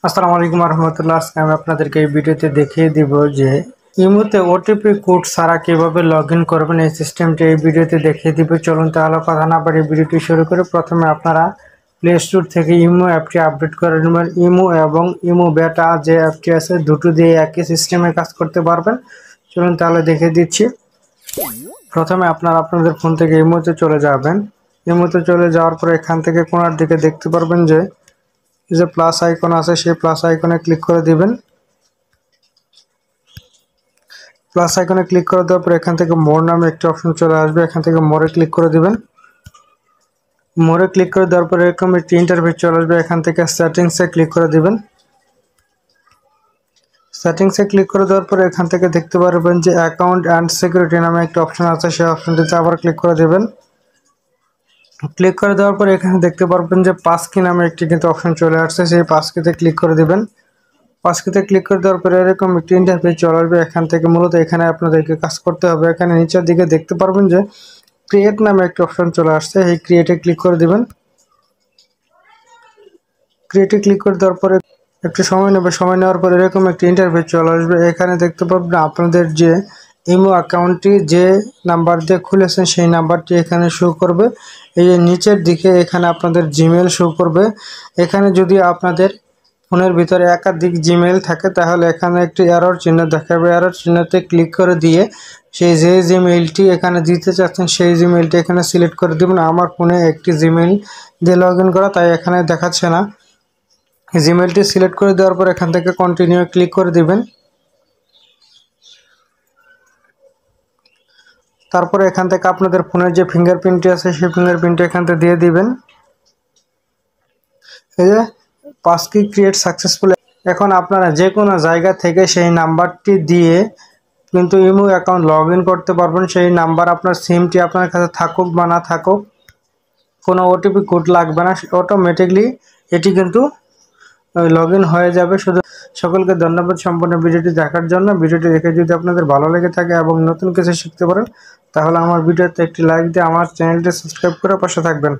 আসসালামু আলাইকুম রহমতুল্লাহ। আজকে আমি আপনাদেরকে এই ভিডিওতে দেখিয়ে দিব যে ইমোতে ওটিপি কোড ছাড়া কিভাবে লগ ইন করবেন। এই সিস্টেমটি এই ভিডিওতে দেখিয়ে দিব। চলুন তাহলে কথা না বাড়িয়ে ভিডিওটি শুরু করে প্রথমে আপনারা প্লে স্টোর থেকে ইমো অ্যাপটি আপডেট করে নেবেন। ইমো এবং ইমো বেটা যে অ্যাপটি আছে দুটো দিয়ে একই সিস্টেমে কাজ করতে পারবেন। চলুন তাহলে দেখিয়ে দিচ্ছি। প্রথমে আপনারা আপনাদের ফোন থেকে ইমোতে চলে যাবেন। ইমোতে চলে যাওয়ার পর এখান থেকে কোণার দিকে দেখতে পারবেন যে প্লাস আইকন আছে, সেই প্লাস আইকনে ক্লিক করে দিবেন। প্লাস আইকনে ক্লিক করে দেওয়ার পর এখান থেকে মোর নামে একটি অপশন চলে আসবে, এখান থেকে মোরে ক্লিক করে দিবেন। মোরে ক্লিক করে দেওয়ার পর এরকম একটি ইন্টারফেস চলে আসবে, এখান থেকে সেটিংসে ক্লিক করে দিবেন। সেটিংসে ক্লিক করে দেওয়ার পর এখান থেকে দেখতে পারবেন যে অ্যাকাউন্ট অ্যান্ড সিকিউরিটি নামে একটা অপশন আছে, সেই অপশনটিতে আবার ক্লিক করে দেবেন। ক্লিক করে দেওয়ার পর এখানে দেখতে পারবেন যে পাসকি নামে একটি কিন্তু অপশন চলে আসছে, সেই পাসকিতে ক্লিক করে দিবেন। পাসকিতে ক্লিক করে দেওয়ার পরে এরকম একটি ইন্টারফেস চলে আসবে, এখান থেকে মূলত এখানে আপনাদেরকে কাজ করতে হবে। এখানে নিচের দিকে দেখতে পারবেন যে ক্রিয়েট নামে একটি অপশন চলে আসছে, এই ক্রিয়েটে ক্লিক করে দিবেন। ক্রিয়েটে ক্লিক করে দেওয়ার পরে একটু সময় নেবে, সময় নেওয়ার পরে এরকম একটি ইন্টারফেস চলে আসবে। এখানে দেখতে পাবেন আপনাদের যে ইমো অ্যাকাউন্টটি যে নাম্বার দিয়ে খুলেছেন সেই নাম্বারটি এখানে শো করবে। এই যে নিচের দিকে এখানে আপনাদের জিমেল শো করবে। এখানে যদি আপনাদের ফোনের ভিতরে একাধিক জিমেল থাকে তাহলে এখানে একটি এরর চিহ্ন দেখাবে, এরর চিহ্নতে ক্লিক করে দিয়ে সেই যে জিমেইলটি এখানে দিতে চাচ্ছেন সেই জিমেইলটি এখানে সিলেক্ট করে দেবেন। আমার ফোনে একটি জিমেইল দিয়ে লগ ইন করা, তাই এখানে দেখাচ্ছে না। জিমেইলটি সিলেক্ট করে দেওয়ার পর এখান থেকে কন্টিনিউ ক্লিক করে দিবেন। তারপরে এখান থেকে আপনাদের ফোনের যে ফিঙ্গারপ্রিন্টটি আছে সেই ফিঙ্গারপ্রিন্টটি এখান থেকে দিয়ে দিবেন। এই যে পাসকি ক্রিয়েট সাকসেসফুল। এখন আপনারা যে কোনো জায়গা থেকে সেই নাম্বারটি দিয়ে কিন্তু ইমো অ্যাকাউন্ট লগ ইন করতে পারবেন। সেই নাম্বার আপনার সিমটি আপনার কাছে থাকুক বা না থাকুক, কোনো ওটিপি কোড লাগবে না, অটোমেটিকলি এটি কিন্তু লগ ইন হয়ে যাবে। শুধু সকলকে ধন্যবাদ সম্পূর্ণ ভিডিওটি দেখার জন্য। ভিডিওটি দেখে যদি আপনাদের ভালো লেগে থাকে এবং নতুন কিছু শিখতে পারেন তাহলে আমার ভিডিওতে একটি লাইক দিয়ে আমার চ্যানেলটি সাবস্ক্রাইব করে পাশে থাকবেন।